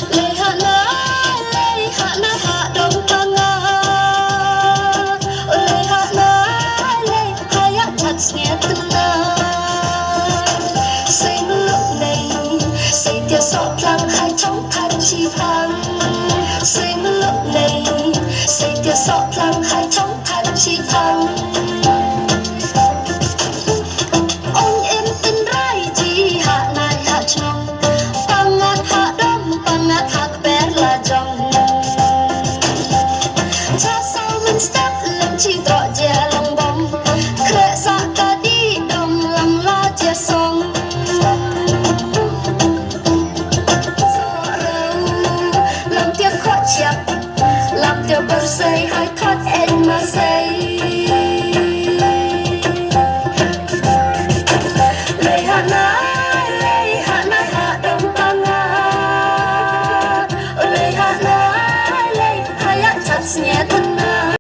lệ hạ na hạ đông tăng lệ hạ ya chặt nghe từng xây lúc này xây tia sọt lăng hai trong thành chi phang xây lúc này xây tia sọt lăng hai trong thành chi phang ông em tin rai chi hạ này hạ trong pangat hạ đông pangat hạ bé là trong cha sao mình step lâm chi trọ dè lòng bóng khẽ xa ta đi đông lòng la chia sông làm tiếc khó chặt làm tiếc bơ xây hai thoát em mà xây lệ hạ na hạ đông tăng lệ hạ ya chặt nghe